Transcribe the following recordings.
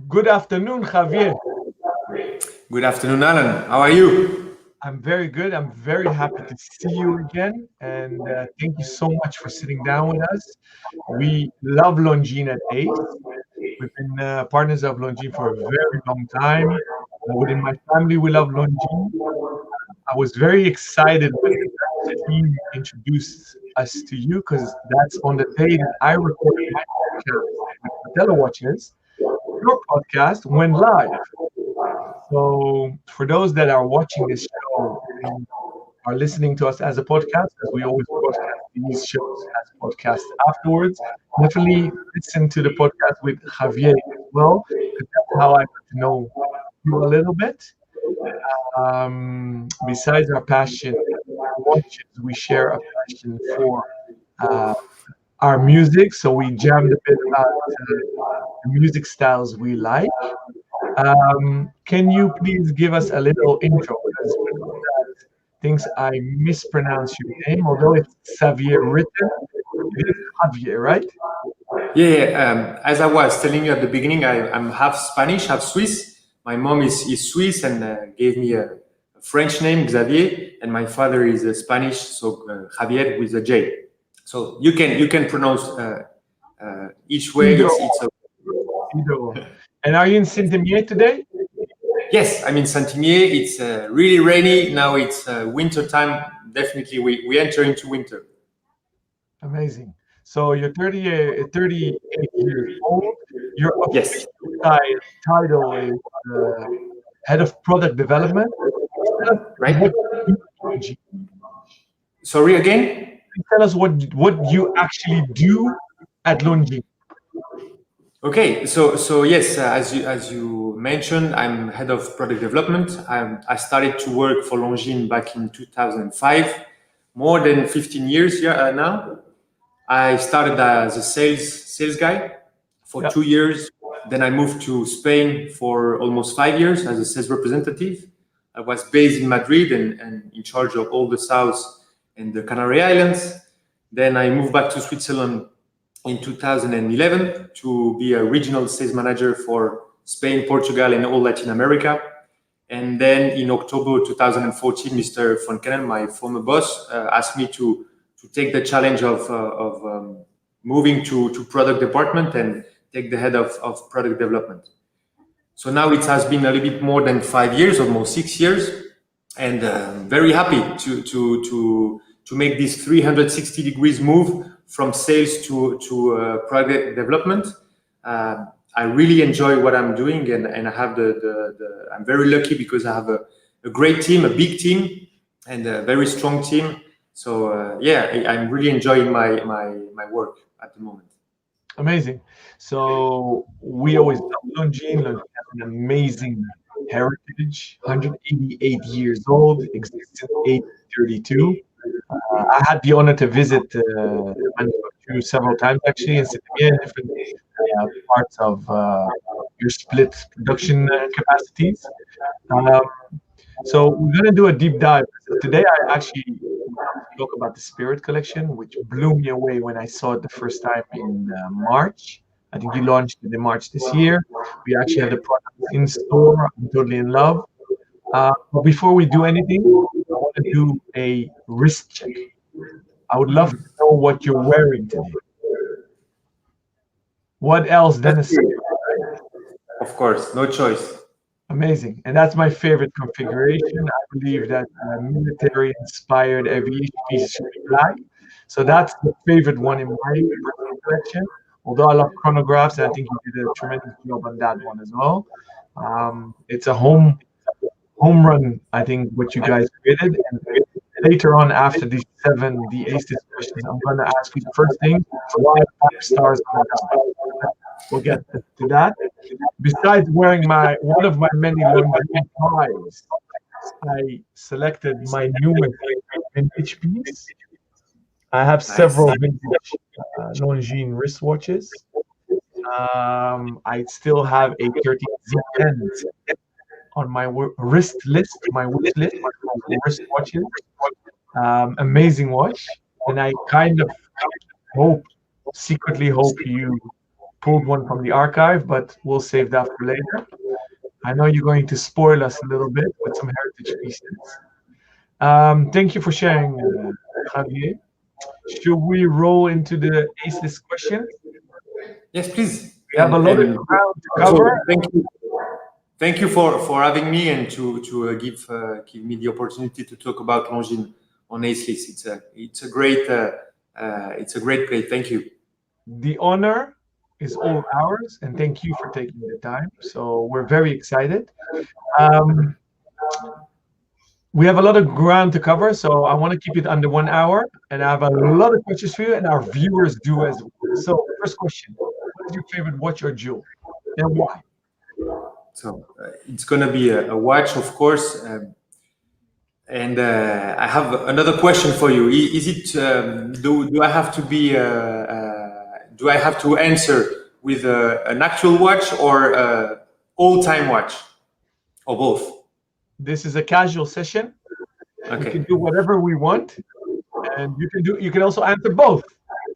Good afternoon, Javier. Good afternoon, Alan. How are you? I'm very good. I'm very happy to see you again. And thank you so much for sitting down with us. We love Longines at ACE. We've been partners of Longines for a very long time. Within my family, we love Longines. I was very excited when the team introduced us to you because that's on the day that I recorded my podcast with Untitled Watches. Your podcast went live. So for those that are watching this show and are listening to us as a podcast, because we always broadcast these shows as podcasts afterwards, definitely listen to the podcast with Javier as well, because that's how I got to know you a little bit. Besides our passion for watches, we share a passion for uh, our music. So we jammed a bit about the music styles we like. Can you please give us a little intro? Because for those that thinks I mispronounce your name, although it's Xavier written, it is Javier, right? As I was telling you at the beginning, I'm half Spanish, half Swiss. My mom is Swiss and gave me a French name, Xavier, and my father is Spanish, so Javier with a J. So you can pronounce each way. Either It's or, either or. And are you in Saint-Imier today? Yes. I'm in Saint-Imier. It's really rainy now. It's winter time. Definitely, we enter into winter. Amazing. So you're 38 years old. Your Yes. official title is Head of Product Development. Tell us Right. what you do. Sorry again. Tell us what you actually do at Longines. Okay, so yes, as you mentioned, I'm head of product development. I started to work for Longines back in 2005, more than 15 years now. I started as a sales guy for Yeah. 2 years. Then I moved to Spain for almost 5 years as a sales representative. I was based in Madrid and in charge of all the south and the Canary Islands. Then I moved back to Switzerland in 2011 to be a regional sales manager for Spain, Portugal, and all Latin America. And then in October 2014, Mr. Von Kennen, my former boss, asked me to take the challenge of moving to product department and take the head of product development. So now it has been a little bit more than 5 years, almost 6 years, and very happy to make this 360 degrees move from sales to product development. I really enjoy what I'm doing, and I have I'm very lucky because I have a great team, a big team, and a very strong team. So I'm really enjoying my work at the moment. Amazing. So we always love Longines. Longines has an amazing heritage, 188 years old, exists since 1832. I had the honor to visit the manufacturer several times actually in Saint-Imier, different parts of your split production capacities. Um, so we're going to do a deep dive. So today I actually want to talk about the Spirit collection, which blew me away when I saw it the first time in March. I think you launched it in March this year. We actually have the product in store. I'm totally in love. But before we do anything, I want to do a wrist check. I would love to know what you're wearing today. What else than a Spirit? Of course, no choice. Amazing. And that's my favorite configuration. I believe that military-inspired aviation pieces should be black. So that's the favorite one in my personal collection. Although I love chronographs, and I think you did a tremendous job on that one as well. It's a home run, I think, what you guys created. And later on, after these the ACES questions, I'm going to ask you the first thing, why 5 stars on that? We'll get to that. Besides wearing one of my many Longines ties, I selected my newest vintage piece. I have Nice. several vintage Longines wristwatches. I still have a 13Z10 on my wrist list, my wish list for wristwatches. Amazing watch, and I kind of secretly hope you pulled one from the archive, but we'll save that for later. I know you're going to spoil us a little bit with some heritage pieces. Thank you for sharing, Javier. Should we roll into the ace list question? Yes, please. We have a lot of ground to cover. Thank you for having me and to give me the opportunity to talk about Longines on ace list. It's a great play. Thank you. The honor is all ours, and thank you for taking the time. So we're very excited. We have a lot of ground to cover, so I want to keep it under 1 hour, and I have a lot of questions for you, and our viewers do as well. So, first question: what is your favorite watch or jewel, and why? So it's going to be a watch, of course. And I have another question for you. Is it do I have to be do I have to answer with an actual watch or all-time watch, or both? This is a casual session. Okay. We can do whatever we want, and you can also answer both: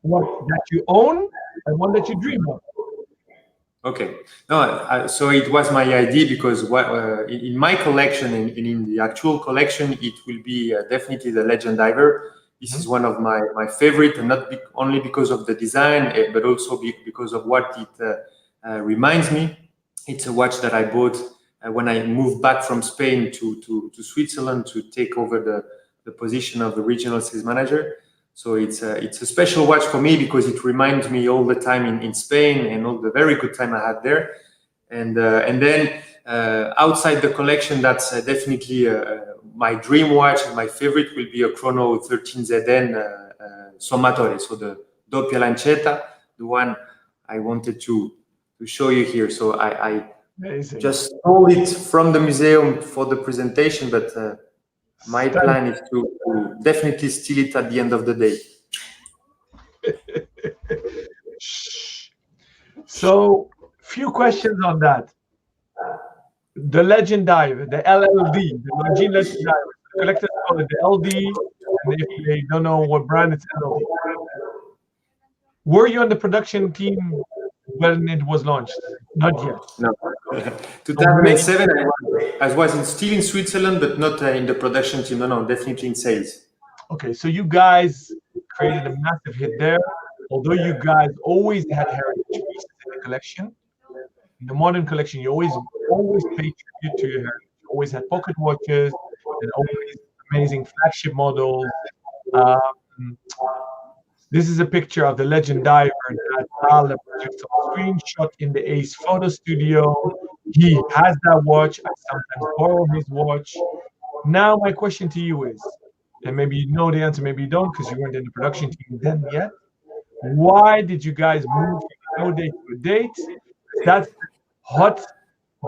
one that you own and one that you dream of. Okay. No, so it was my idea because in my collection and in the actual collection, it will be definitely the Legend Diver. This is one of my favorite, and not only because of the design, but also because of what it reminds me. It's a watch that I bought when I moved back from Spain to Switzerland to take over the position of the regional sales manager. So it's a special watch for me because it reminds me all the time in Spain and all the very good time I had there. And then outside the collection, that's definitely my dream watch, and my favorite will be a Chrono 13ZN Sommatore, so the doppia lancetta, the one I wanted to show you here. So I just stole it from the museum for the presentation, but my plan is to definitely steal it at the end of the day. So, few questions on that. The Legend Diver, the LLD, the Longines Legend Diver. The collectors call it the LD, and if they don't know what brand, it's LD. Were you on the production team when it was launched? Not yet. No. 2007, I was still in Switzerland, but not in the production team. No, definitely in sales. Okay, so you guys created a massive hit there. Although you guys always had heritage pieces in the collection, in the modern collection, you always pay tribute to your heritage. You always had pocket watches and always amazing flagship models. This is a picture of the Legend Diver that Alon projects on screen, shot in the Ace photo studio. He has that watch. I sometimes borrow his watch. Now, my question to you is, and maybe you know the answer, maybe you don't, because you weren't in the production team then yet. Why did you guys move from no date to a date? That's hot,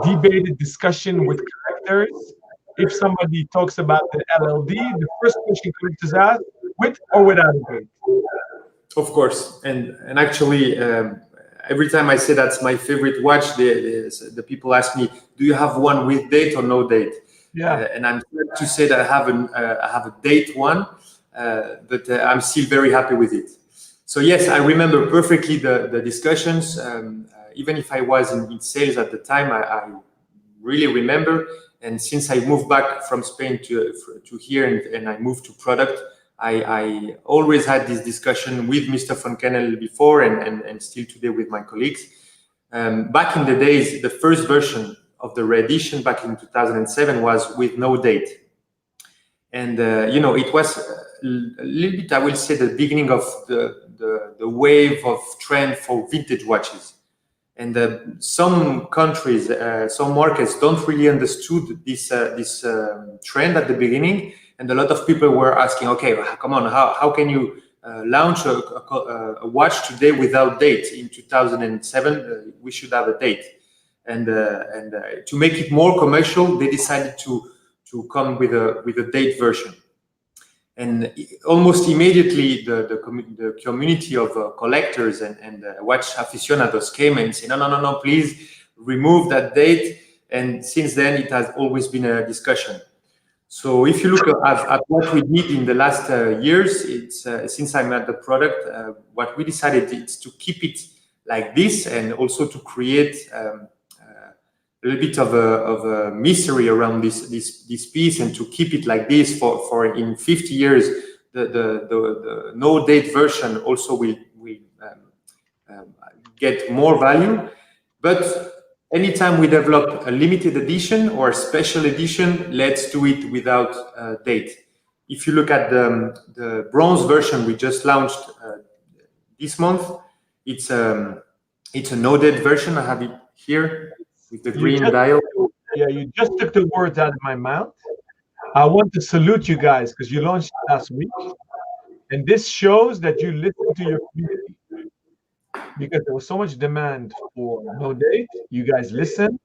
debated discussion with collectors. If somebody talks about the LLD, the first question collectors ask, with or without a date? Of course, and actually, every time I say that's my favorite watch, the people ask me, "Do you have one with date or no date?" Yeah. And I'm glad to say that I have a date one, but I'm still very happy with it. So yes, I remember perfectly the discussions. Even if I was in sales at the time, I really remember. And since I moved back from Spain to here and I moved to product, I always had this discussion with Mr. von Kennel before and still today with my colleagues. Back in the days, the first version of the re-edition back in 2007 was with no date. And, it was a little bit, I will say, the beginning of the wave of trend for vintage watches. And some countries, some markets don't really understood this trend at the beginning. And a lot of people were asking, okay, come on, how can you launch a watch today without date? In 2007, we should have a date. And to make it more commercial, they decided to come with a date version. And almost immediately, the community of collectors and watch aficionados came and said, no, please remove that date. And since then, it has always been a discussion. So if you look at what we did in the last years, it's since I'm at the product, what we decided is to keep it like this, and also to create a little bit of a mystery around this piece, and to keep it like this for in 50 years. The no date version also will get more value. But anytime we develop a limited edition or a special edition, let's do it without date. If you look at the bronze version we just launched this month, it's a no-date version. I have it here with the green dial. Yeah, you just took the words out of my mouth. I want to salute you guys because you launched last week. And this shows that you listen to your community. Because there was so much demand for no date. You guys listen.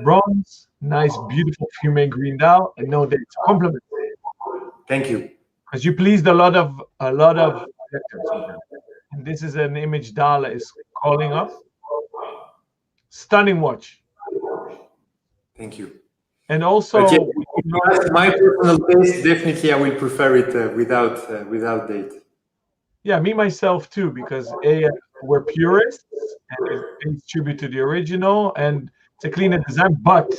Bronze, nice, beautiful fume green dial, and no date. So compliment. Thank you. Because you pleased a lot of collectors. And this is an image dial that is calling up. Stunning watch. Thank you. And also, my personal taste, definitely I will prefer it without date. Yeah, me myself too, because we're purists and it pays tribute to the original and it's a cleaner design. But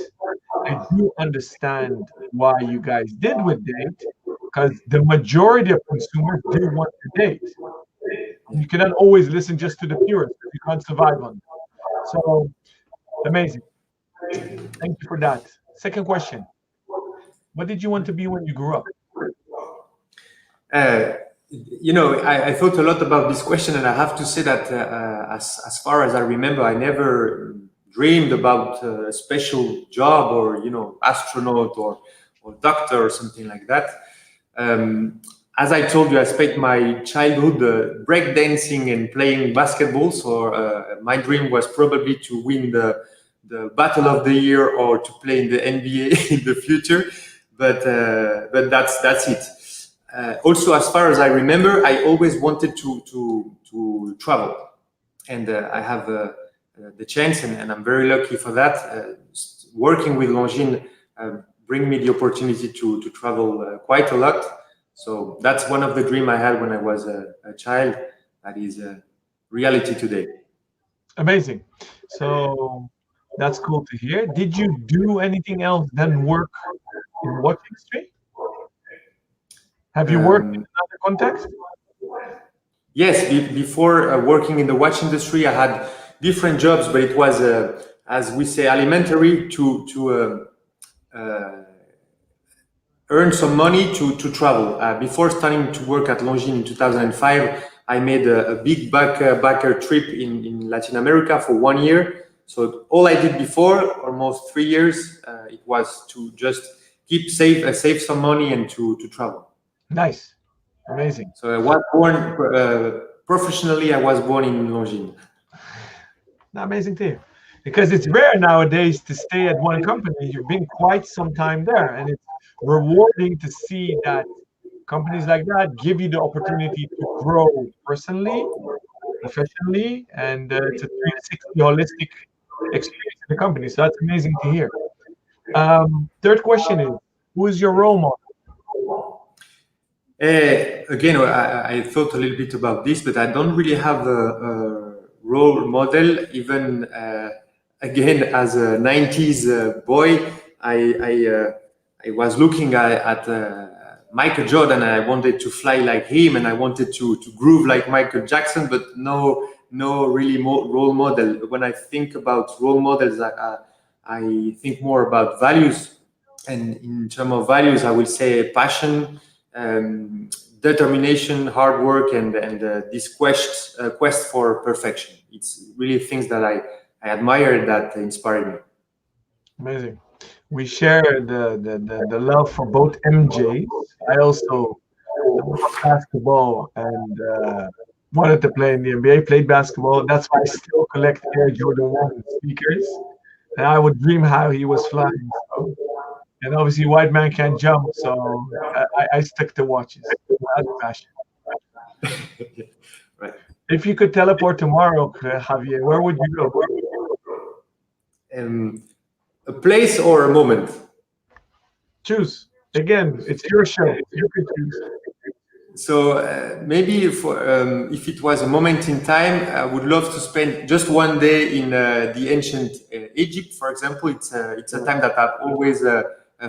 I do understand why you guys did with date, because the majority of consumers do want the date. You cannot always listen just to the purists. You can't survive on that. So amazing. Thank you for that. Second question. What did you want to be when you grew up? You know, I thought a lot about this question, and I have to say that as far as I remember, I never dreamed about a special job or, you know, astronaut or doctor or something like that. As I told you, I spent my childhood breakdancing and playing basketball. So my dream was probably to win the Battle of the Year or to play in the NBA in the future. But that's it. Also, as far as I remember, I always wanted to travel, and I have the chance, and I'm very lucky for that. Working with Longines bring me the opportunity to travel quite a lot. So that's one of the dreams I had when I was a child. That is a reality today. Amazing. So that's cool to hear. Did you do anything else than work in watch industry? Have you worked in another context? Yes, before working in the watch industry, I had different jobs, but it was, as we say, alimentary to earn some money to travel. Before starting to work at Longines in 2005, I made a big backer trip in Latin America for 1 year. So all I did before, almost 3 years, it was to just save some money and to travel. Nice. Amazing. So I was born professionally. I was born in Longines. Amazing to hear. Because it's rare nowadays to stay at one company. You've been quite some time there, and it's rewarding to see that companies like that give you the opportunity to grow personally, professionally, and it's a 360 holistic experience in the company. So that's amazing to hear. Third question is, who is your role model? Again, I thought a little bit about this, but I don't really have a role model. Even again, as a 90s boy, I was looking at Michael Jordan, and I wanted to fly like him, and I wanted to groove like Michael Jackson, but no really role model. When I think about role models, I think more about values, and in terms of values, I will say passion, determination, hard work, and this quest for perfection. It's really things that I admire, that inspired me. Amazing. We share the love for both MJs. I also love basketball and wanted to play in the NBA, played basketball. That's why I still collect Air Jordan 1 sneakers. And I would dream how he was flying. So. And obviously, white man can't jump, so I stick to watches. That's passion. Right. If you could teleport tomorrow, Javier, where would you go? A place or a moment? Choose. Again, it's your show. You could choose. Maybe if it was a moment in time, I would love to spend just one day in the ancient Egypt, for example. It's a time that have always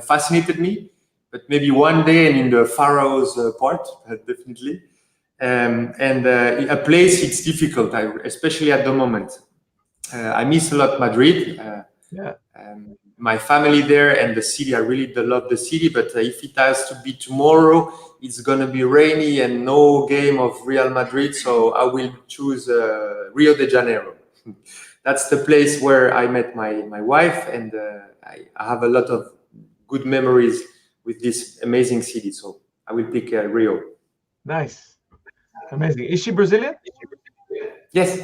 fascinated me. But maybe one day and in the pharaohs part, definitely. And a place it's difficult, especially at the moment. I miss a lot Madrid. My family there and the city, I really love the city, but if it has to be tomorrow, it's going to be rainy and no game of Real Madrid, so I will choose Rio de Janeiro. That's the place where I met my wife, and I have a lot of good memories with this amazing city, so I will pick Rio. Nice. Amazing. Is she Brazilian? Yes.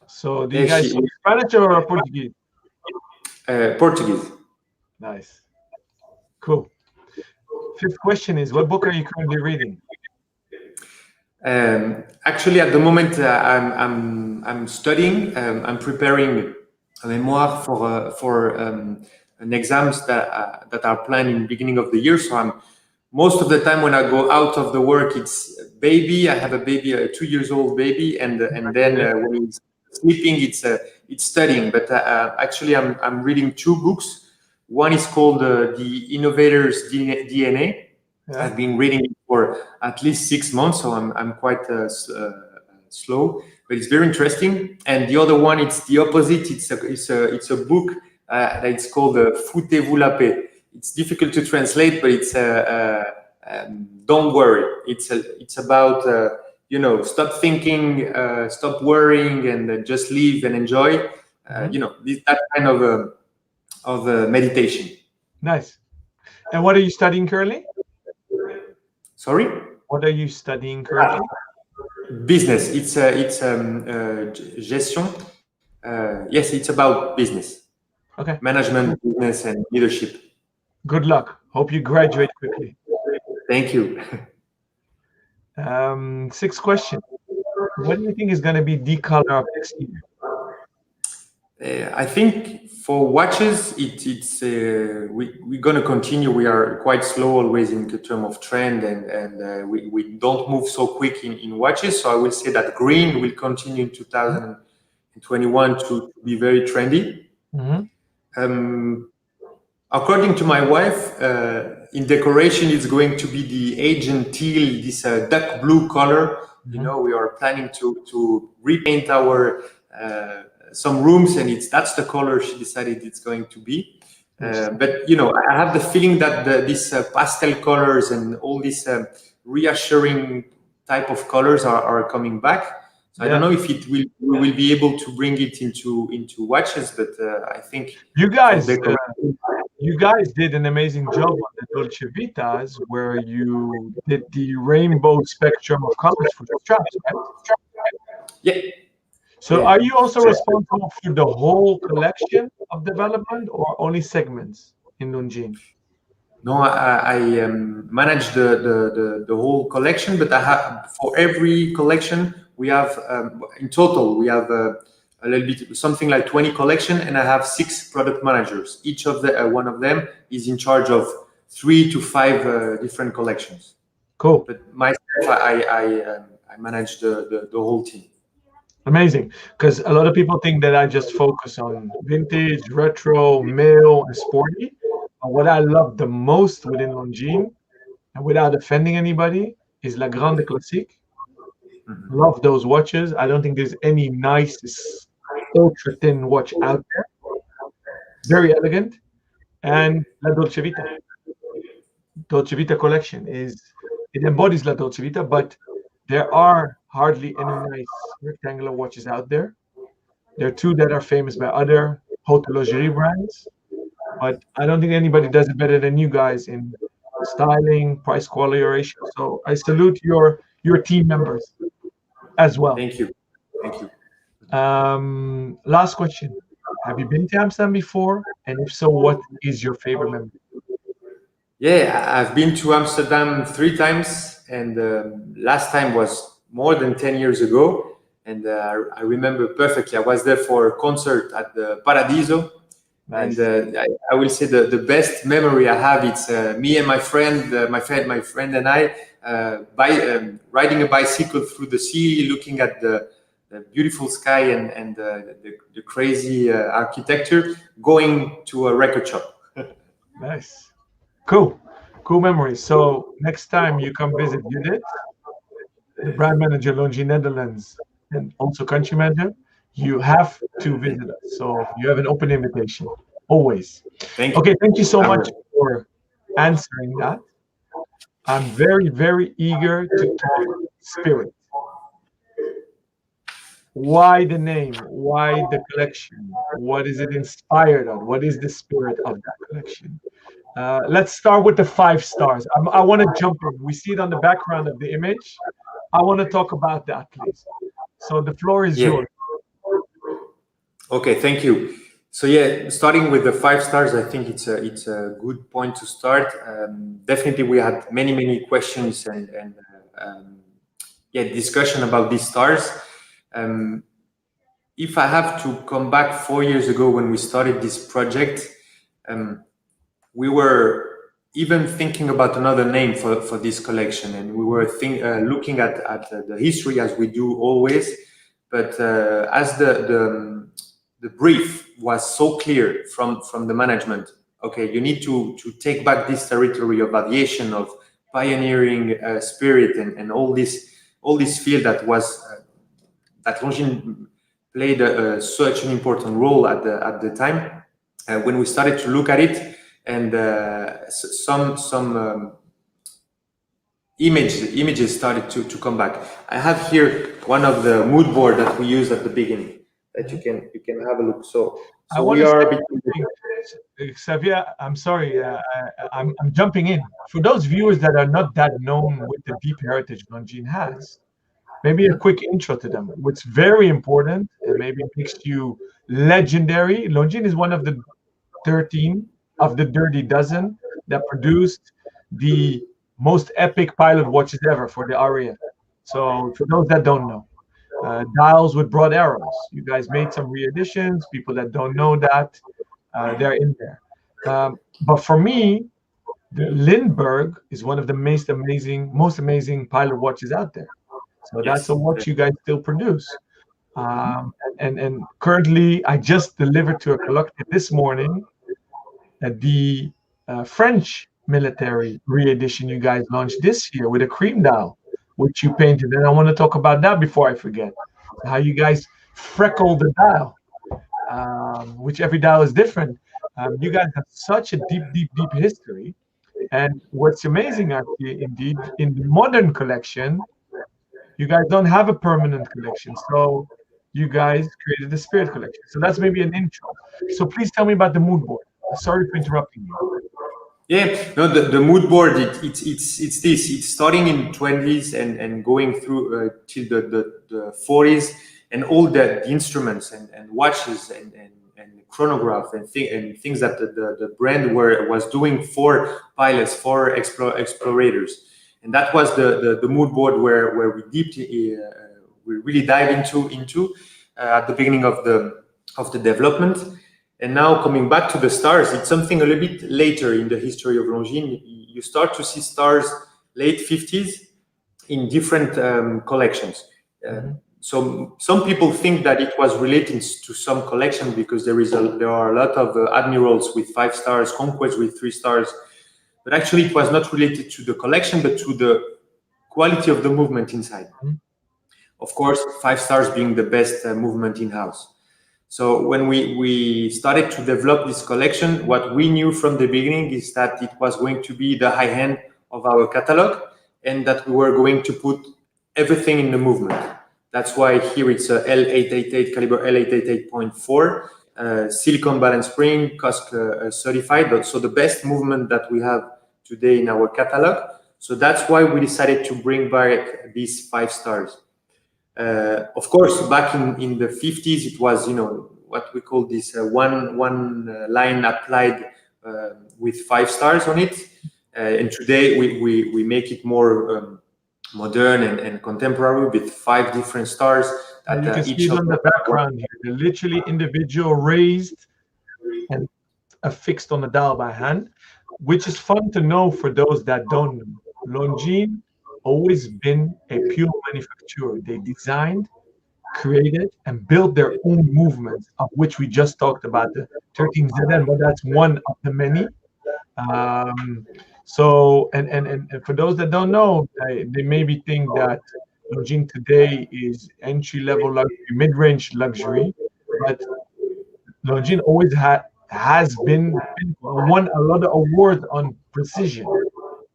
So do you guys speak Spanish or Portuguese? Portuguese. Nice. Cool. Fifth question is, what book are you currently reading? Actually, at the moment, I'm studying. I'm preparing a memoir for an exams that are planned in the beginning of the year. So most of the time when I go out of the work, it's baby. I have a baby, a 2-year-old baby, and then when he's sleeping, it's studying. But actually, I'm reading 2 books. One is called The Innovator's DNA. Yeah. I've been reading it for at least 6 months, so I'm quite slow, but it's very interesting. And the other one, it's the opposite. It's a book that it's called Foutez-vous la paix. It's difficult to translate, but it's don't worry. It's about stop thinking, stop worrying, and just live and enjoy. That kind of meditation. Nice. And what are you studying currently? Sorry? What are you studying currently? Business. It's gestion. Yes, it's about business. Okay. Management, business, and leadership. Good luck. Hope you graduate quickly. Thank you. Sixth question. What do you think is going to be the color of next year? I think for watches, we're going to continue. We are quite slow always in the term of trend, and we don't move so quick in watches. So I will say that green will continue in 2021 to be very trendy. Mm-hmm. According to my wife, in decoration, it's going to be the agent teal, this dark blue color. Mm-hmm. We are planning to repaint our some rooms, and that's the color she decided it's going to be. But I have the feeling that these pastel colors and all these reassuring type of colors are coming back. So I don't know if we will be able to bring it into watches, but I think you guys did an amazing job on the Dolce Vitas, where you did the rainbow spectrum of colors for the straps, right? Yeah. So are you also responsible for the whole collection of development or only segments in Longines? No, I manage the whole collection, but I have for every collection we have in total we have a little bit something like 20 collection, and I have 6 product managers. Each of one of them is in charge of 3 to 5 different collections. Cool. But myself, I manage the whole team. Amazing, because a lot of people think that I just focus on vintage, retro, male, and sporty. But what I love the most within Longines, and without offending anybody, is La Grande Classique. Mm-hmm. Love those watches. I don't think there's any nice ultra thin watch out there. Very elegant. And La Dolce Vita. Dolce Vita collection it embodies La Dolce Vita, but there are hardly any nice rectangular watches out there. There are 2 that are famous by other haute horlogerie brands, but I don't think anybody does it better than you guys in styling, price quality ratio. So I salute your team members as well. Thank you. Thank you. Last question. Have you been to Amsterdam before? And if so, what is your favorite memory? Yeah, I've been to Amsterdam 3 times, and last time was more than 10 years ago. And I remember perfectly. I was there for a concert at the Paradiso. Nice. And I will say the best memory I have, it's me and my friend and I riding a bicycle through the sea, looking at the beautiful sky and the crazy architecture, going to a record shop. Nice. Cool. Cool memories. So next time you come visit Judith, the brand manager, Longines Netherlands, and also country manager, you have to visit us. So you have an open invitation, always. Thank you. Okay, thank you so much for answering that. I'm very, very eager to talk spirit. Why the name? Why the collection? What is it inspired on? What is the spirit of that collection? Let's start with the 5 stars. I want to jump in. We see it on the background of the image. I want to talk about that, please. So the floor is yours. Okay, thank you. So yeah, starting with the 5 stars, I think it's a good point to start. Definitely, we had many questions and discussion about these stars. If I have to come back 4 years ago when we started this project, we were even thinking about another name for this collection, and we were looking at the history as we do always. But as the brief was so clear from the management, okay, you need to take back this territory of aviation, of pioneering spirit, and all this field that was that Longines played such an important role at the time. When we started to look at it, and some images started to come back. I have here one of the mood board that we used at the beginning that you can have a look. So we are Xavier, I'm sorry, I'm jumping in. For those viewers that are not that known with the deep heritage Longines has, maybe a quick intro to them. What's very important and maybe makes you legendary. Longines is one of the 13 of the Dirty Dozen that produced the most epic pilot watches ever for the RAF. So for those that don't know, dials with broad arrows. You guys made some re-editions. People that don't know that, they're in there. But for me, the Lindbergh is one of the most amazing pilot watches out there. So that's a watch you guys still produce. And currently, I just delivered to a collector this morning the French military re-edition you guys launched this year with a cream dial, which you painted. And I want to talk about that before I forget. How you guys freckle the dial, which every dial is different. You guys have such a deep history. And what's amazing, actually, indeed, in the modern collection, you guys don't have a permanent collection. So you guys created the Spirit collection. So that's maybe an intro. So please tell me about the mood board. Sorry for interrupting you. Yeah, no, the mood board, it's this. It's starting in 20s and going through till the 40s, and all the instruments and watches and chronograph and things that the brand was doing for pilots, for explorators. And that was the mood board where we really dive into at the beginning of the development. And now coming back to the stars, it's something a little bit later in the history of Longines. You start to see stars late 50s in different collections. So some people think that it was related to some collection because there are a lot of admirals with 5 stars, conquests with 3 stars. But actually, it was not related to the collection, but to the quality of the movement inside. Of course, 5 stars being the best movement in-house. So when we started to develop this collection, what we knew from the beginning is that it was going to be the high end of our catalog, and that we were going to put everything in the movement. That's why here it's a L888 caliber L888.4. Silicon balance spring, COSC certified, so the best movement that we have today in our catalog. So that's why we decided to bring back these 5 stars. Of course, back in the 50s, it was what we call this one line applied with 5 stars on it, and today we make it more modern and contemporary with 5 different stars. And you can see it on the background here. They're literally individual raised and affixed on the dial by hand, which is fun to know for those that don't know. Longines always been a pure manufacturer. They designed, created, and built their own movements, of which we just talked about the 13ZN, but that's one of the many. Um, and for those that don't know, they maybe think that Longines today is entry level luxury, mid range luxury, but Longines always has been won a lot of awards on precision,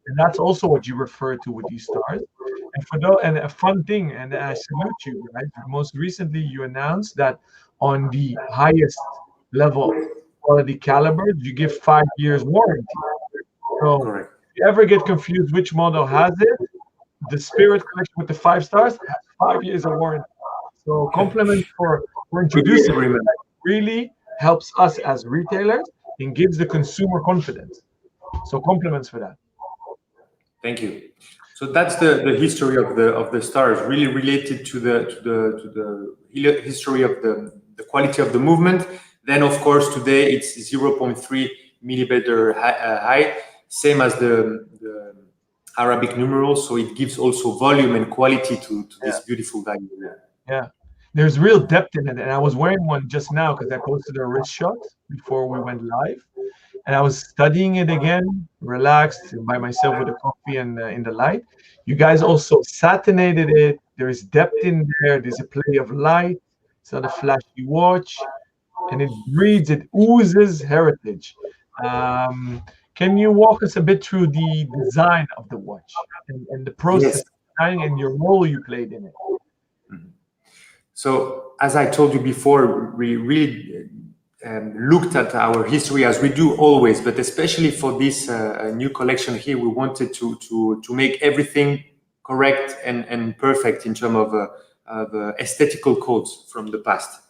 and that's also what you refer to with these stars. And for those, and a fun thing, and I salute you guys. Most recently, you announced that on the highest level quality calibers, you give 5 years warranty. So Correct. if you ever get confused which model has it, the Spirit collection with the 5 stars has 5 years of warranty. So compliments for Really introducing it. remember. Really helps us as retailers and gives the consumer confidence. So compliments for that. Thank you. So that's the history of the stars, really related to the history of the quality of the movement. Then, of course, today it's 0.3 millimeter height, same as the Arabic numerals. So it gives also volume and quality to this beautiful diamond. Yeah. There's real depth in it. And I was wearing one just now because I posted a wrist shot before we went live. And I was studying it again, relaxed by myself with a coffee and in the light. You guys also satinated it. There is depth in there. There's a play of light. It's not a flashy watch, and it breathes, it oozes heritage. Um, can you walk us a bit through the design of the watch and the process Yes. of designing and your role you played in it? So, as I told you before, we really looked at our history as we do always, but especially for this new collection here, we wanted to make everything correct and perfect in terms of aesthetical codes from the past.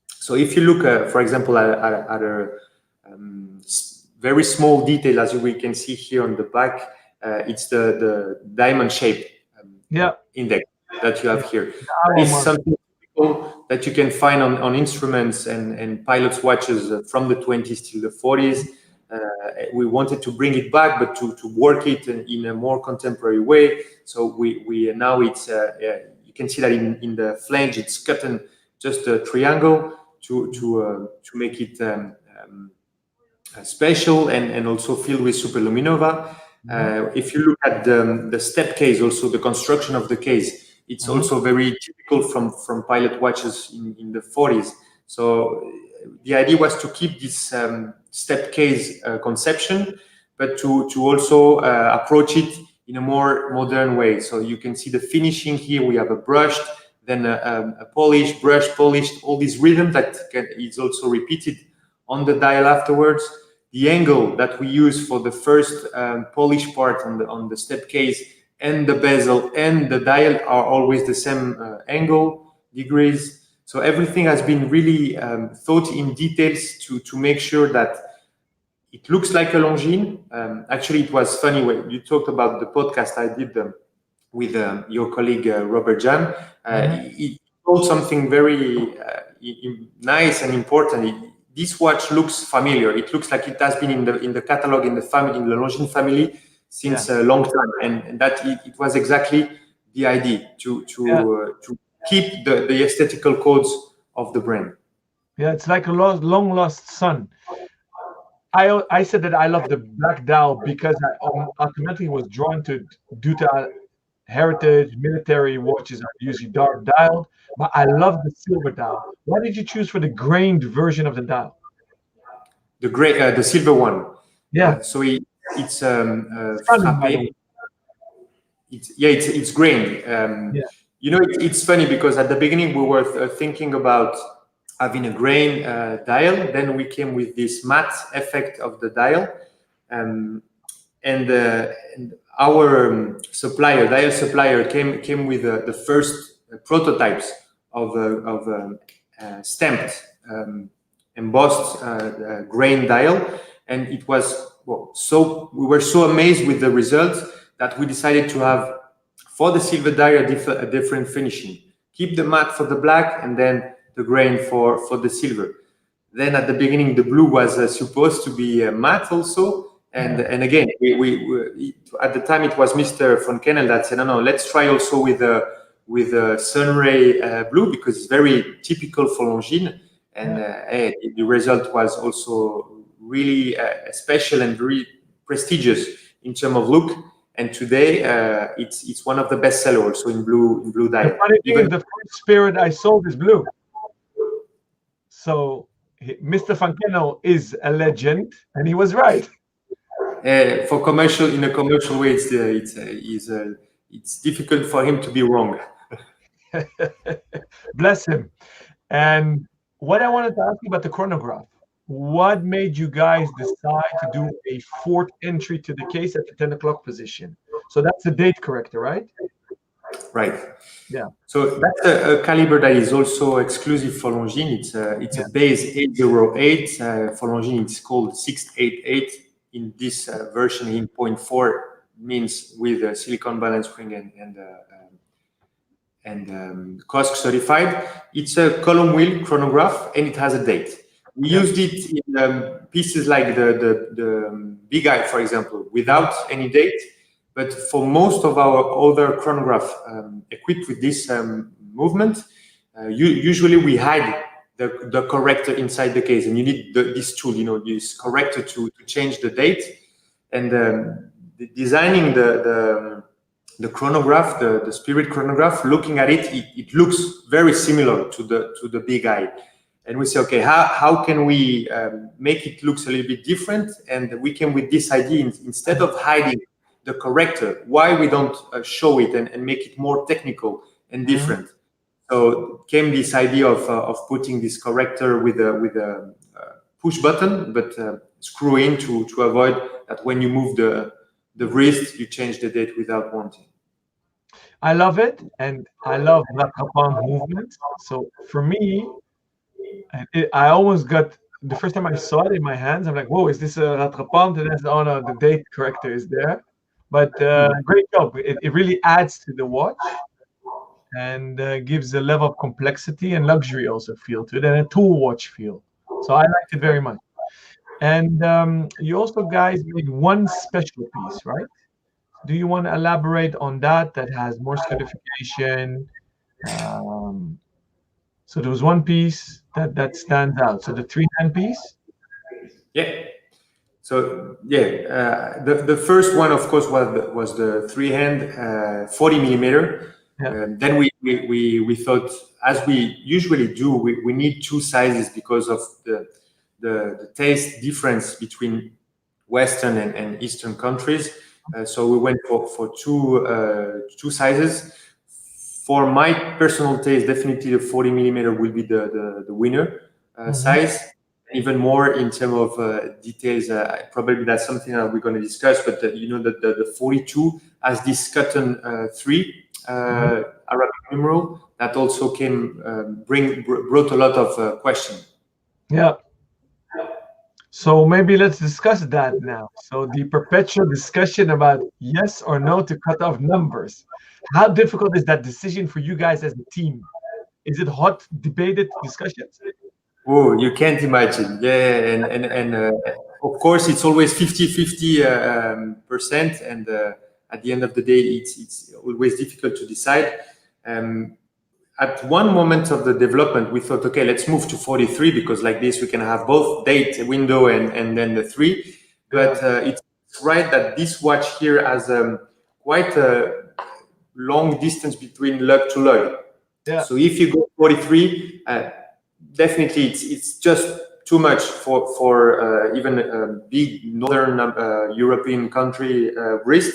So, if you look, for example, at a very small detail, as we can see here on the back, it's the diamond shape Yeah. index that you have here. Alon It's mark. something that you can find on instruments and pilots' watches from the 20s till the 40s. We wanted to bring it back, but to work it in a more contemporary way. So we now it's you can see that in the flange it's cut in just a triangle to make it special and also filled with superluminova. If you look at the step case, also the construction of the case, it's also very typical from pilot watches in the 40s. So the idea was to keep this step case conception, but to also approach it in a more modern way. So you can see the finishing here. We have a brushed, then a polished, brush polished, all these rhythm that is also repeated on the dial afterwards. The angle that we use for the first polish part on the step case and the bezel and the dial are always the same angle, degrees. So everything has been really thought in details to make sure that it looks like a Longines. Actually, it was funny when you talked about the podcast I did with your colleague Robert Jan. He told something very nice and important. This watch looks familiar. It looks like it has been in the catalog in the family, in the Longines family, since a long time, and that it was exactly the idea to keep the aesthetical codes of the brand. Yeah, it's like a long lost son. I said that I love the black dial because I automatically was drawn to due to heritage military watches are usually dark dialed, but I love the silver dial. Why did you choose for the grained version of the dial? The gray, the silver one. Yeah, So it's stunning, by the way. frappé. It's grained. Yeah, You know, it's funny because at the beginning we were thinking about having a grain dial. Then we came with this matte effect of the dial, and our supplier, dial supplier, came with the first prototypes of stamped, embossed grain dial, and it was so we were so amazed with the results that we decided to have for the silver dial a different finishing. Keep the matte for the black and then the grain for the silver. Then at the beginning, the blue was supposed to be matte also, And again, we at the time it was Mr. von Kennel that said, no, let's try also with a Sunray blue, because it's very typical for Longines, and the result was also really special and very prestigious in terms of look. And today it's one of the best sellers also in blue dye. The funny thing is, the first Spirit I sold is blue. So Mr. Van Kennel is a legend, and he was right. For commercial, in a commercial way, it's difficult for him to be wrong. Bless him. And what I wanted to ask you about the chronograph, what made you guys decide to do a fourth entry to the case at the 10 o'clock position? So that's the date corrector, right? Right. Yeah. So that's a caliber that is also exclusive for Longines. It's a base 808. For Longines, it's called 688. In this version, in 0.4, means with silicon balance spring and COSC certified. It's a column wheel chronograph, and it has a date. We used it in pieces like the Big Eye, for example, without any date. But for most of our other chronograph equipped with this movement, usually we hide the corrector inside the case, and you need this tool, this corrector to change the date. And designing the chronograph, the Spirit chronograph, looking at it looks very similar to the Big Eye. And we say, okay, how can we make it looks a little bit different? And we came with this idea, instead of hiding the corrector, why we don't show it and make it more technical and different. So came this idea of putting this corrector with a push button, but screw in to avoid that when you move the wrist, you change the date without wanting. I love it, and I love that Japan movement. So for me, I almost got, the first time I saw it in my hands, I'm like, whoa, is this a rattrapante? And that's, oh no, the date corrector is there. But great job. It really adds to the watch and gives a level of complexity and luxury also feel to it, and a tool watch feel. So I liked it very much. And you also guys made one special piece, right? Do you want to elaborate on that has more certification? So there was one piece that stands out. So the 3-hand piece? Yeah. So yeah, the first one, of course, was the 3-hand 40 millimeter. Then we thought, as we usually do, we need 2 sizes because of the taste difference between Western and Eastern countries. So we went for two sizes. For my personal taste, definitely the 40 millimeter will be the winner size. Even more in terms of details, probably that's something that we're going to discuss. But the 42 has this cotton 3 Arabic numeral that also brought a lot of questions. Yeah. So maybe let's discuss that now. So the perpetual discussion about yes or no to cut off numbers. How difficult is that decision for you guys as a team? Is it hot, debated discussions? Oh, you can't imagine. Yeah, and of course it's always 50-50%, and at the end of the day, it's always difficult to decide. At one moment of the development, we thought, okay, let's move to 43 because like this we can have both date window and then the 3. But it's right that this watch here has quite a long distance between lug to lug. Yeah. So if you go 43, definitely it's just too much for even a big northern European country wrist.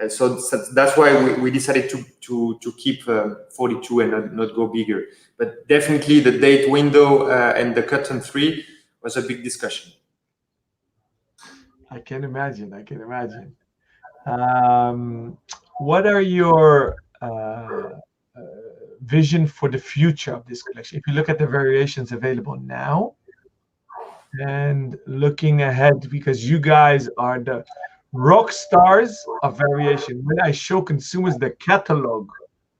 So that's why we decided to keep 42 and not go bigger. But definitely the date window and the cotton 3 was a big discussion. I can imagine. What are your vision for the future of this collection? If you look at the variations available now and looking ahead, because you guys are the rock stars of variation. When I show consumers the catalog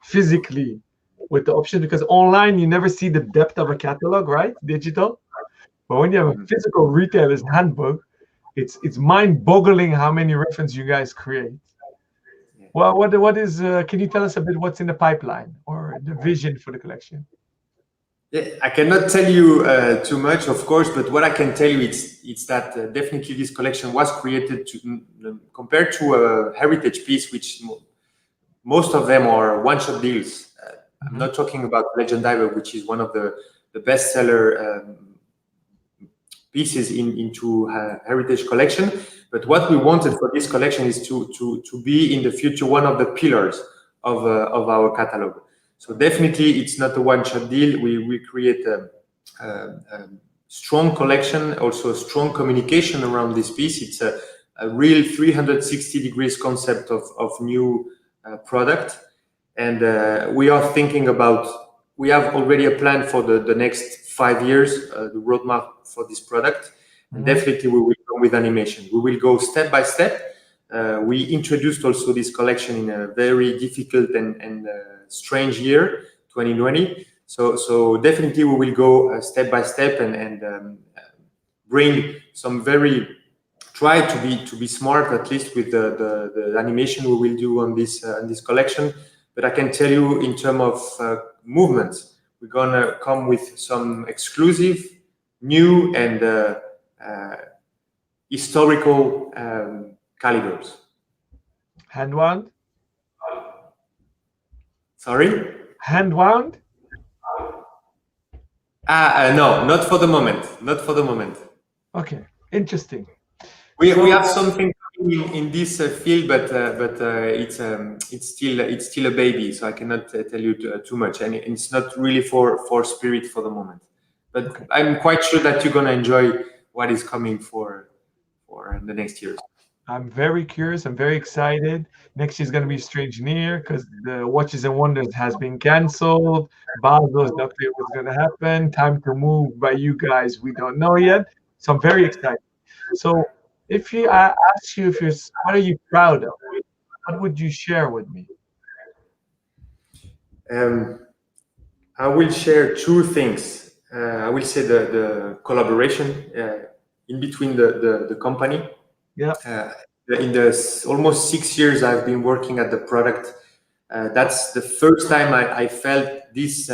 physically with the option, because online you never see the depth of a catalog, right? Digital. But when you have a physical retailer's handbook, it's mind-boggling how many references you guys create. Well, what is? Can you tell us a bit what's in the pipeline or the vision for the collection? Yeah, I cannot tell you too much, of course, but what I can tell you it's that definitely this collection was created to compared to a heritage piece, which most of them are one-shot deals. I'm not talking about Legend Diver, which is one of the bestseller pieces into heritage collection. But what we wanted for this collection is to be in the future one of the pillars of our catalog. So definitely it's not a one-shot deal. We create a strong collection, also a strong communication around this piece. It's a real 360 degrees concept of new product. And we are thinking about, we have already a plan for the next 5 years, the roadmap for this product. And definitely we will come with animation. We will go step by step. We introduced also this collection in a very difficult and strange year, 2020. So definitely we will go step by step and bring some try to be smart, at least with the animation we will do on this collection. But I can tell you in terms of movements, we're gonna come with some exclusive, new and historical calibers. Hand wound? Sorry? Hand wound? No, not for the moment. Not for the moment. Okay, interesting. We have something in this field, but it's still a baby, so I cannot tell you too much, and it's not really for Spirit for the moment. But okay. I'm quite sure that you're gonna enjoy what is coming for the next years. I'm very curious. I'm very excited. Next year is going to be Strange Near because the Watches and Wonders has been canceled. Basel is not clear what's going to happen. Time to Move by you guys, we don't know yet. So I'm very excited. So if I ask you what are you proud of? What would you share with me? I will share two things. I will say the collaboration in between the company. Yeah. In the almost 6 years I've been working at the product, that's the first time I felt this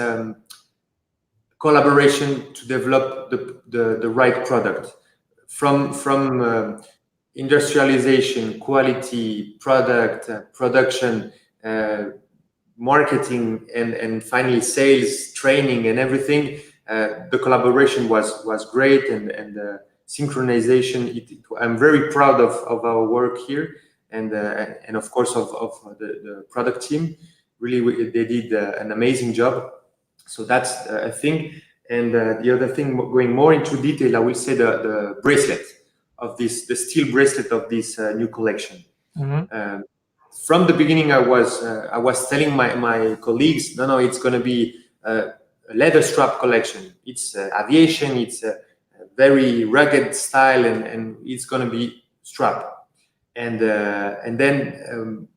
collaboration to develop the right product from industrialization, quality, product, production, marketing, and finally sales, training, and everything. The collaboration was great and synchronization. I'm very proud of our work here, and of course of the product team. Really, they did an amazing job. So that's a thing. And the other thing, going more into detail, I will say the bracelet of the steel bracelet of this new collection. From the beginning, I was telling my colleagues, no, it's going to be a leather strap collection. It's aviation. It's a very rugged style, and it's going to be strap. And then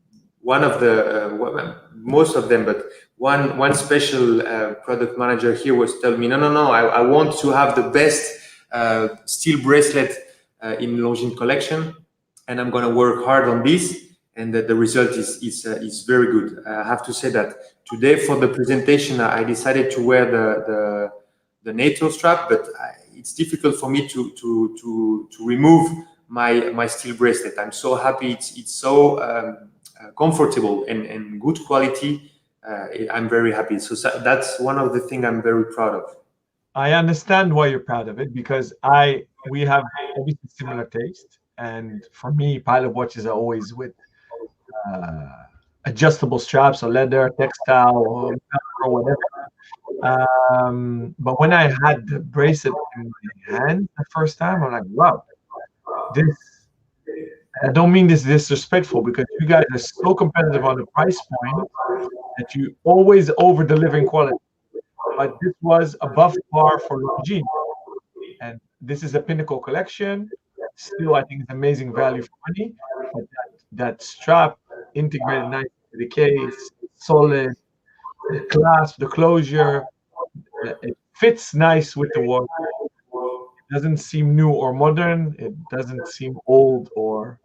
one of the most of them, but one special product manager here was telling me, no, I want to have the best steel bracelet in Longines collection, and I'm going to work hard on this. And the result is very good. I have to say that today for the presentation, I decided to wear the NATO strap, but it's difficult for me to remove my steel bracelet. I'm so happy. It's so comfortable and good quality. I'm very happy. So that's one of the things I'm very proud of. I understand why you're proud of it, because we have obviously similar taste, and for me, pilot watches are always with adjustable straps or leather, textile, or whatever. But when I had the bracelet in my hand the first time, I'm like, wow, this. I don't mean this disrespectful, because you guys are so competitive on the price point that you always over-deliver in quality. But this was above par for Longines, and this is a pinnacle collection. Still, I think it's amazing value for money. But that strap integrated nicely to the case, solid, the clasp, the closure, it fits nice with the watch. doesn't seem new or modern. It doesn't seem old or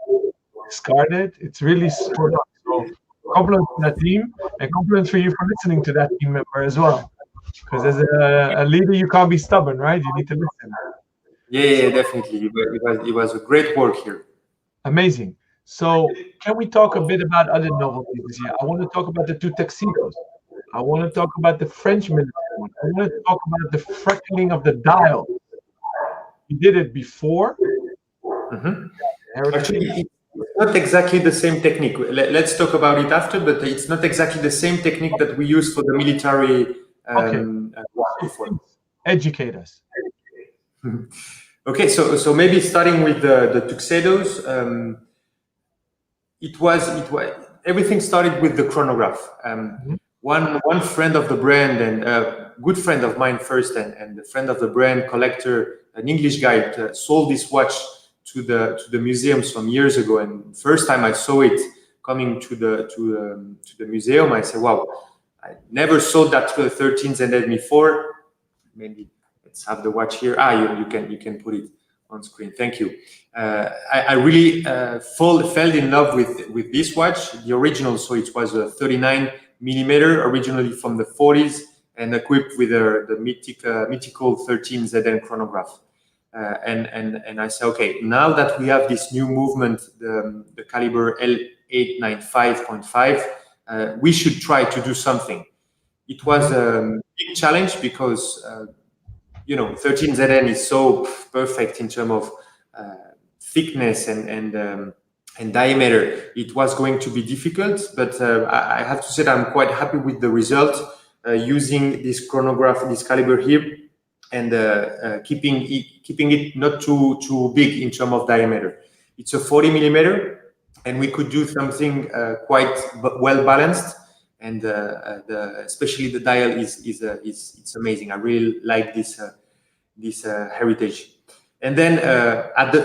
discarded. It's really stood up. So compliments to that team, and compliments for you for listening to that team member as well. Because as a leader, you can't be stubborn, right? You need to listen. Yeah, So yeah, definitely. It was a great work here. amazing. So can we talk a bit about other novelties this year? I want to talk about the two tuxedos. I want to talk about the French military one. I want to talk about the freckling of the dial. You did it before Mhm. heritage. Actually, it's not exactly the same technique. Let's talk about it after, but it's not exactly the same technique that we use for the military Okay, watch so before. please educate us. Okay, so maybe starting with the tuxedos, it was everything started with the chronograph. Mhm. One friend of the brand and a good friend of mine first, and the friend of the brand collector, an English guy, sold this watch to the museum some years ago. And first time I saw it coming to the museum, I said, "Wow, I never saw that 13 ZN before." Maybe let's have the watch here. You can put it on screen. Thank you. I really fell in love with this watch, the original. So it was a 39 millimeter, originally from the 40s, and equipped with the mythical 13 ZN chronograph. And I say, okay, now that we have this new movement, the caliber L895.5, we should try to do something. It was Mhm. a big challenge because 13 ZN is so perfect in terms of thickness and diameter. It was going to be difficult, but I have to say that I'm quite happy with the result using this chronograph, this caliber here, and keeping it not too big in terms of diameter. It's a 40 millimeter, and we could do something quite well balanced. And especially the dial is it's amazing. I really like this heritage. And then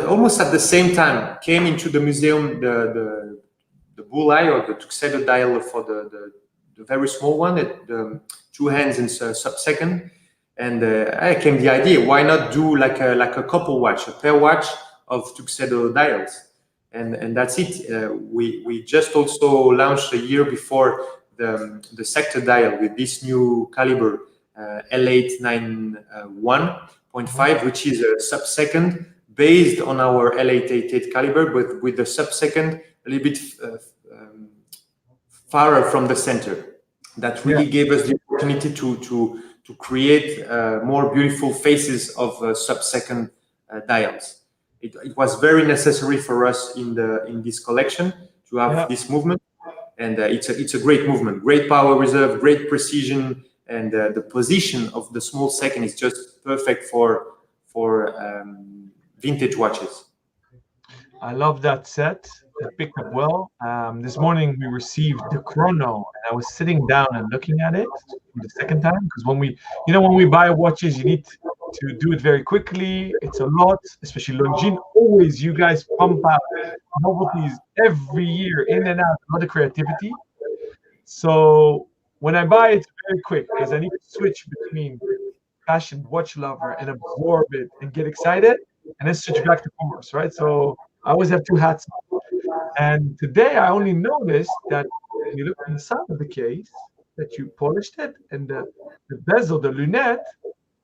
almost at the same time came into the museum the bull eye, or the tuxedo dial for the very small one, the two hands in sub-second. And I came the idea, why not do like a couple watch, a pair watch of tuxedo dials? And that's it. We just also launched a year before the sector dial with this new caliber Mhm. L891.5, which is a sub-second based on our L888 caliber, but with the sub-second a little bit farther from the center. That Yeah. really gave us the opportunity to create more beautiful faces of sub-second dials. It was very necessary for us in this collection to have Yeah. this movement, and it's a great movement, great power reserve, great precision, and the position of the small second is just perfect for vintage watches. I love that set. It picked up well. This morning we received the chrono, and I was sitting down and looking at it for the second time because when we buy watches, you need to do it very quickly. It's a lot, especially Longines. Always, you guys pump out novelties every year, in and out, a lot of creativity. So when I buy, it's very quick because I need to switch between passionate watch lover and absorb it and get excited, and then switch back to commerce, right? So I always have two hats on. And today I only noticed that when you look inside of the case, that you polished it, and the bezel, the lunette,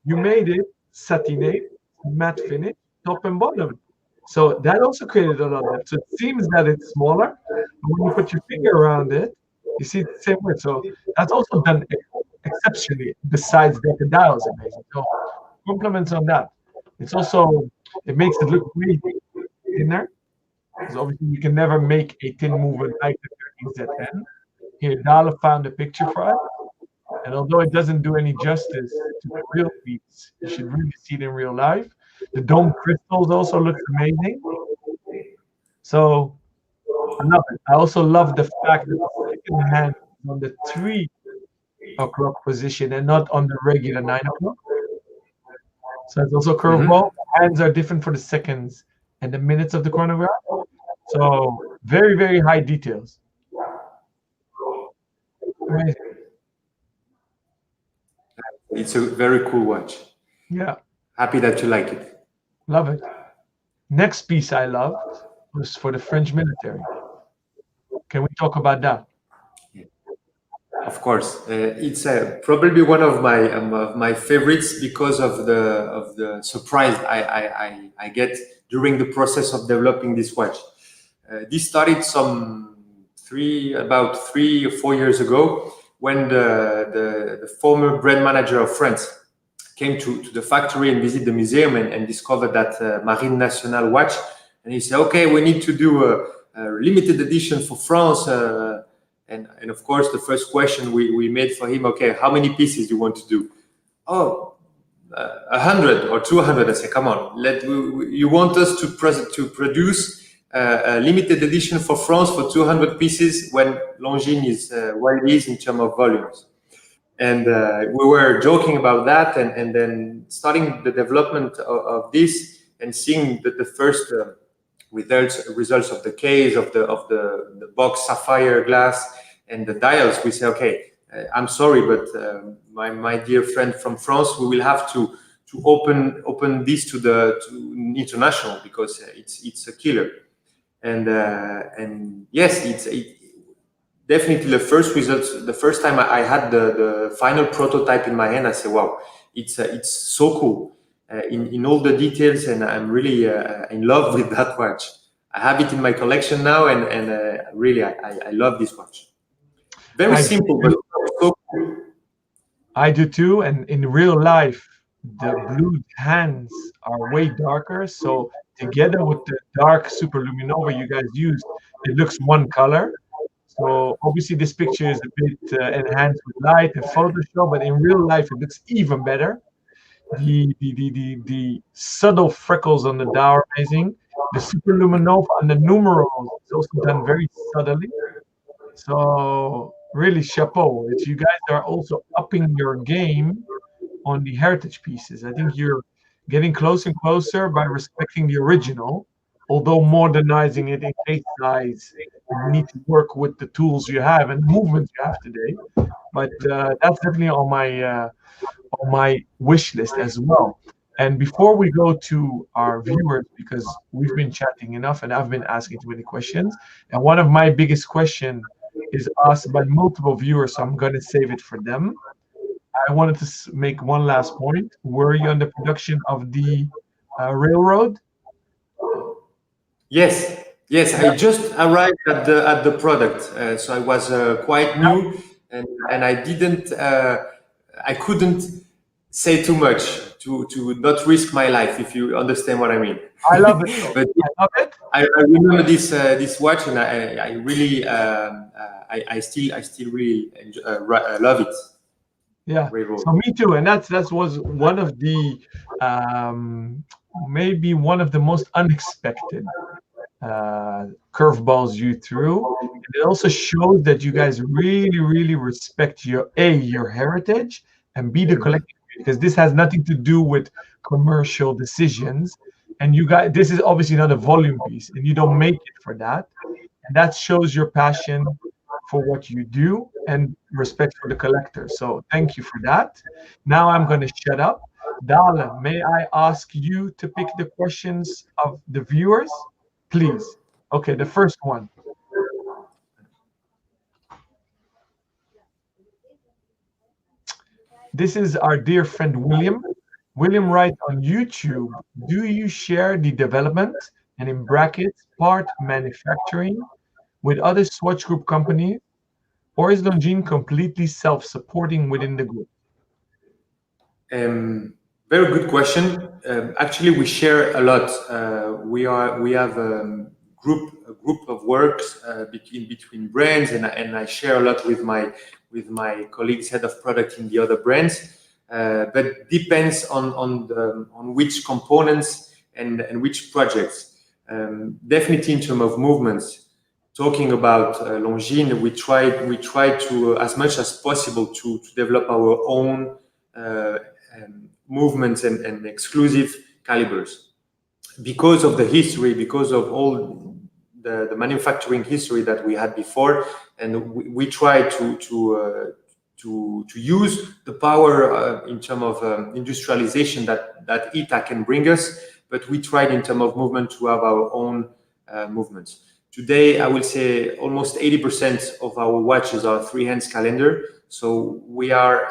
you made it satiné, matte finish, top and bottom. So that also created a lot of depth. So it seems that it's smaller, but when you put your finger around it, you see the same way. So that's also done exceptionally. Besides that, the dial is amazing. So compliments on that. It's also it makes it look way thinner because obviously you can never make a thin movement like the 13ZN. Here, Dala found a picture for us, and although it doesn't do any justice to the real piece, you should really see it in real life. The dome crystals also looks amazing. So I love it. I also love the fact that the second hand is on the 3 o'clock position and not on the regular 9 o'clock. So it's also Mhm. curveball. Hands are different for the seconds and the minutes of the chronograph. So very, very high details. Amazing. It's a very cool watch. Yeah. Happy that you like it. Love it. Next piece I loved was for the French military. Can we talk about that? Of course, it's probably one of my favorites because of the surprise I get during the process of developing this watch. This started about 3 or 4 years ago when the former brand manager of France came to the factory and visit the museum and discovered that Marine Nationale watch. And he said, okay, we need to do a limited edition for France. And of course, the first question we made for him, okay, how many pieces do you want to do? Oh, 100 or 200. I said, come on, you want us to produce a limited edition for France for 200 pieces when Longines is what it is in terms of volumes. And we were joking about that, and then starting the development of this and seeing the first results of the case of the box sapphire glass and the dials. We say, okay, I'm sorry, but my dear friend from France, we will have to open this to international because it's a killer. And yes, it's definitely the first results. The first time I had the final prototype in my hand, I said, "Wow, it's so cool in all the details," and I'm really in love with that watch. I have it in my collection now, and really, I love this watch. Very I simple, do, but so cool. I do too. And in real life, the blue hands are way darker. So together with the dark superluminova you guys used, it looks one color. So obviously this picture is a bit enhanced with light and Photoshop, but in real life it looks even better. The subtle freckles on the dial are amazing. The superluminova and the numerals is also done very subtly. So really chapeau. It's you guys are also upping your game on the heritage pieces. I think you're getting closer and closer by respecting the original, although modernizing it in case size. You need to work with the tools you have and movements you have today. But that's definitely on my wish list as well. And before we go to our viewers, because we've been chatting enough and I've been asking too many questions, and one of my biggest questions is asked by multiple viewers, so I'm going to save it for them. I wanted to make one last point. Were you on the production of the railroad? Yes, yes. I just arrived at the product, so I was quite new, and I didn't, I couldn't say too much to not risk my life, if you understand what I mean. I love it. Though. But I love it. I remember this watch, and I really I still really love it. Yeah. Railroad. So me too, and that was one of the maybe one of the most unexpected curveballs you threw. And it also showed that you guys really respect your heritage and B the collecting because this has nothing to do with commercial decisions. And you guys, this is obviously not a volume piece, and you don't make it for that. And that shows your passion for what you do and respect for the collector. So thank you for that. Now I'm going to shut up. Dale, may I ask you to pick the questions of the viewers? Please. Okay, the first one. This is our dear friend William. William writes on YouTube, do you share the development and in brackets part manufacturing with other Swatch Group companies, or is Longines completely self-supporting within the group? Very good question. Actually, we share a lot. We have a group of works between brands, and I share a lot with my colleagues, head of product in the other brands. But depends on which components and which projects. Definitely in terms of movements. Talking about Longines, we try to as much as possible to develop our own movements and exclusive calibers because of the history, because of all the manufacturing history that we had before, and we try to use the power in terms of industrialization that ITA can bring us, but we tried in terms of movement to have our own movements. Today, I will say almost 80% of our watches are three hands calendar. So we are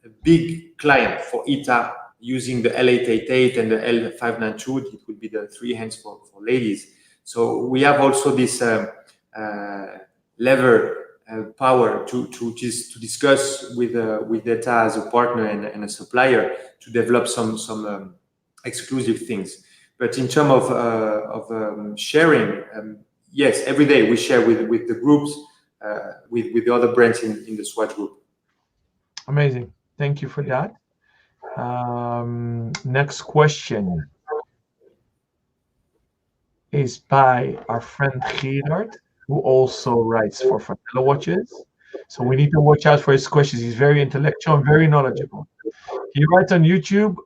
a big client for ITA using the L888 and the L592. It will be the three hands for ladies. So we have also this lever power to discuss with ITA as a partner and a supplier to develop some exclusive things. But in terms of sharing, yes, every day we share with the groups, with the other brands in the Swatch group. Amazing. Thank you for that. Next question is by our friend Gerard, who also writes for Fratello Watches. So we need to watch out for his questions. He's very intellectual and very knowledgeable. He writes on YouTube,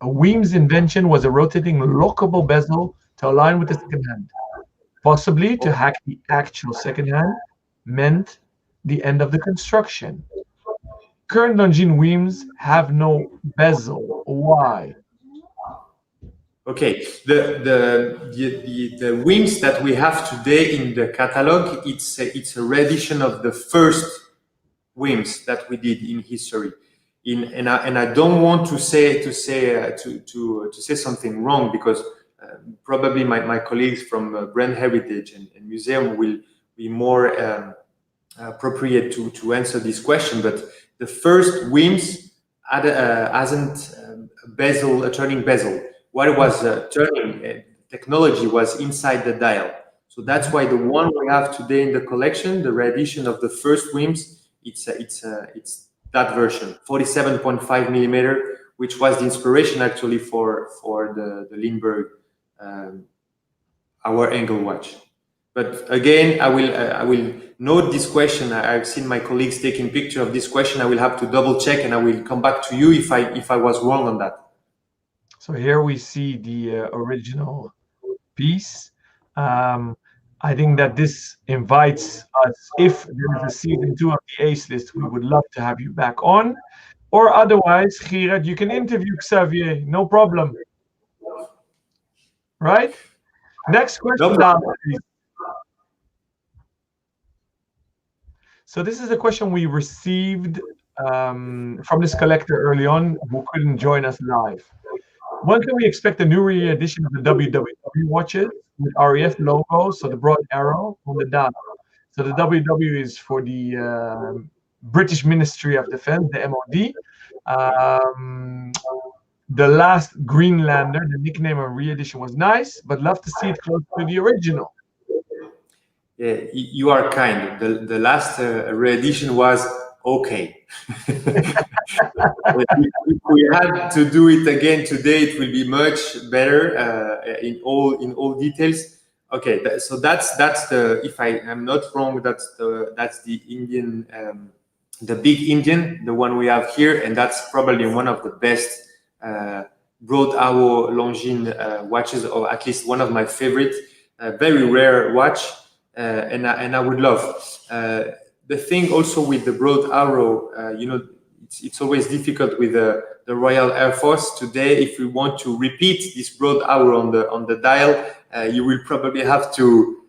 a Weems invention was a rotating lockable bezel to align with the second hand. Possibly to hack the actual second hand meant the end of the construction. Current Longines Weems have no bezel. Why? Okay, the Weems that we have today in the catalog, it's a reedition of the first Weems that we did in history. And I don't want to say something wrong, because probably my colleagues from Brand Heritage and Museum will be more appropriate to answer this question. But the first Weems hasn't a turning bezel. What it was turning technology was inside the dial. So that's why the one we have today in the collection, the reedition of the first Weems, it's that version, 47.5 millimeter, which was the inspiration actually for the Lindbergh hour angle watch. But again, I will note this question. I've seen my colleagues taking picture of this question. I will have to double check, and I will come back to you if I was wrong on that. So here we see the original piece. I think that this invites us, if there is a season 2 of the Ace List, we would love to have you back on. Or otherwise, Gerard, you can interview Xavier, no problem. Right? Next question, please. So this is a question we received from this collector early on who couldn't join us live. When can we expect a new re-edition of the WW watches with REF logo, so the broad arrow on the dial? So the WW is for the British Ministry of Defense, the MOD. The last Greenlander, the nickname of re-edition was nice, but love to see it close to the original. Yeah, you are kind. The last re-edition was okay. If we had to do it again today, it will be much better in all details. Okay, so that's the, if I am not wrong, that's the Indian, the big Indian, the one we have here, and that's probably one of the best broad hour Longines watches, or at least one of my favorite. Very rare watch, and I would love. The thing also with the broad arrow, you know, it's always difficult with the Royal Air Force. Today, if we want to repeat this broad arrow on the dial, you will probably have to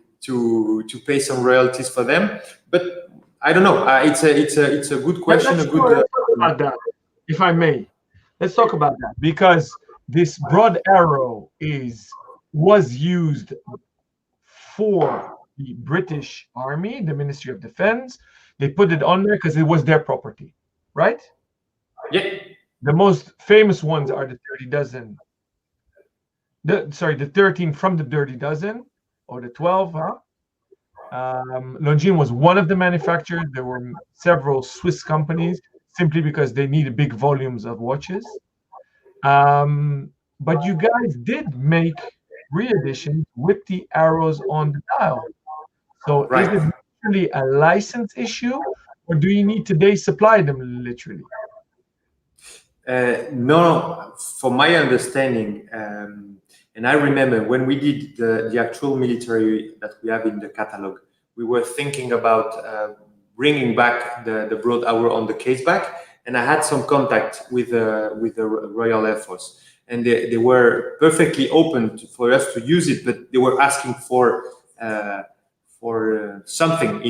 pay some royalties for them. But I don't know. It's a good question. Let's talk about that, if I may. Let's talk about that, because this broad arrow was used for the British Army, the Ministry of Defense. They put it on there because it was their property, right? Yeah. The most famous ones are the 30 dozen. The 13 from the 30 dozen, or the 12, huh? Longines was one of the manufacturers. There were several Swiss companies, simply because they needed big volumes of watches. But you guys did make re-editions with the arrows on the dial. So right. Is it really a license issue, or do you need today supply them literally? No, from my understanding, and I remember when we did the actual military that we have in the catalog, we were thinking about bringing back the broad hour on the case back, and I had some contact with the Royal Air Force. and they were perfectly open for us to use it, but they were asking for something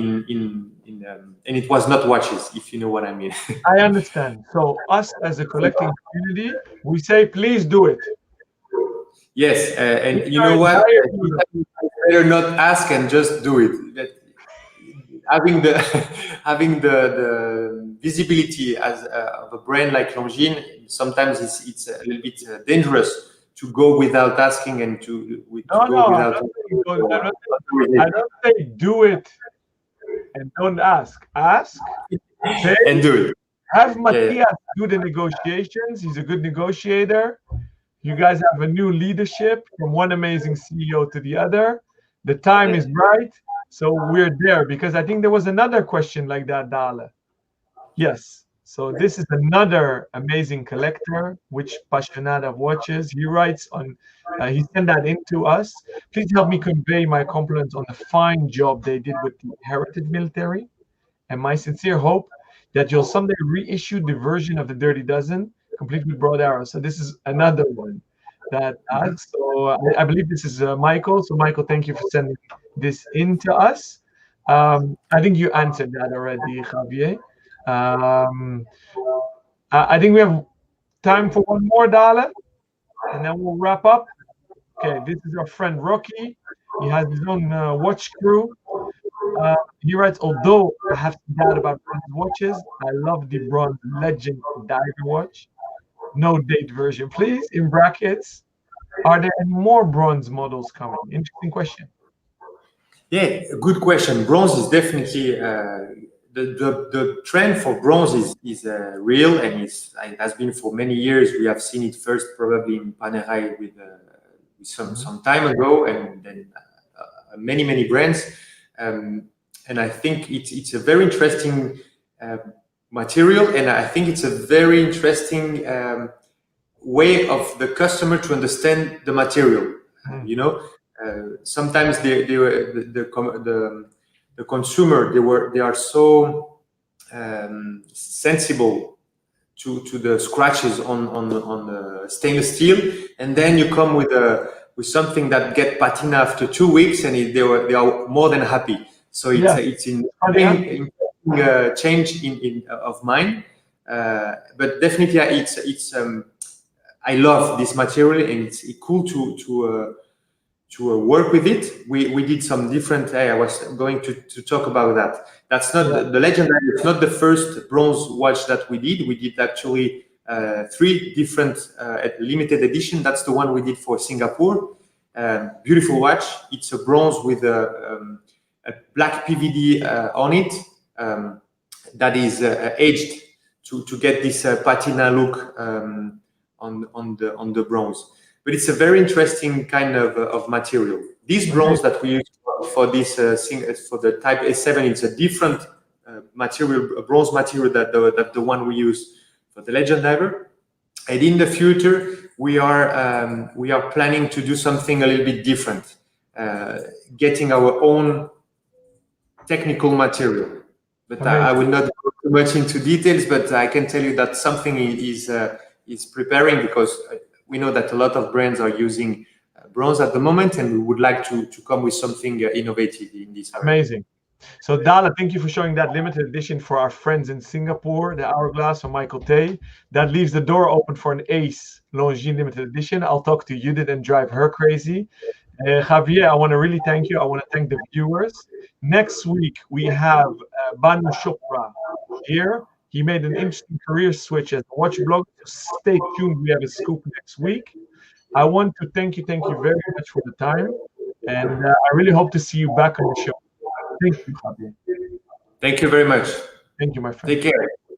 and it was not watches, if you know what I mean. I understand. So us as a collecting community, we say, please do it. Yes, and We you are know what? entire user. Better not ask and just do it. Having the having the visibility as of a brand like Longines, sometimes it's a little bit dangerous to go without asking and to No, go I'm without. not saying go, I don't say do it and don't ask. Ask, pay, And do it. have Yeah, Matthias do the negotiations. He's a good negotiator. You guys have a new leadership from one amazing CEO to the other. The time is right. So we're there, because I think there was another question like that, Dale. Yes. So this is another amazing collector, which passionate of watches. He writes on, he sent that in to us. Please help me convey my compliments on the fine job they did with the Heritage Military, and my sincere hope that you'll someday reissue the version of the Dirty Dozen, complete with broad arrows. So this is another one that adds. So I believe this is Michael. So Michael, thank you for sending this in to us. I think you answered that already, Javier. I think we have time for one more, Dale, and then we'll wrap up. Okay, this is our friend Rocky. He has his own watch crew. He writes, although I have some doubt about bronze watches, I love the bronze legend diver watch. No date version, please, in brackets. Are there any more bronze models coming? Interesting question. yeah. Good question. Bronze is definitely the trend for bronze is real, and it has been for many years. We have seen it first probably in Panerai with some time ago, and then many brands. And I think it's a very interesting material, and I think it's a very interesting way of the customer to understand the material. You know, sometimes the consumer they are so sensible to the scratches on the stainless steel, and then you come with something that get patina after 2 weeks, and they are more than happy. So it's in change in of mind, but definitely it's I love this material, and it's cool to work with it. We did some different. I was going to talk about that. That's not the legendary. It's not the first bronze watch that we did. We did actually 3 different limited edition. That's the one we did for Singapore. Beautiful watch. It's a bronze with a black PVD on it that is aged to get this patina look on the bronze. But it's a very interesting kind of material. This bronze that we use for this for the Type A7, it's a different material, a bronze material that the one we use for the Legend Diver. And in the future, we are planning to do something a little bit different, getting our own technical material. But I will not go too much into details. But I can tell you that something is preparing, because we know that a lot of brands are using bronze at the moment, and we would like to come with something innovative in this area. Amazing. So Dala, thank you for showing that limited edition for our friends in Singapore, the Hourglass from Michael Tay. That leaves the door open for an Ace Longines limited edition. I'll talk to Judith and drive her crazy. Javier, I want to really thank you. I want to thank the viewers. Next week, we have Banu Chopra here. He made an interesting career switch as a watch blogger. So stay tuned. We have a scoop next week. I want to thank you very much for the time. And I really hope to see you back on the show. Thank you, Javier. Thank you very much. Thank you, my friend. Take care.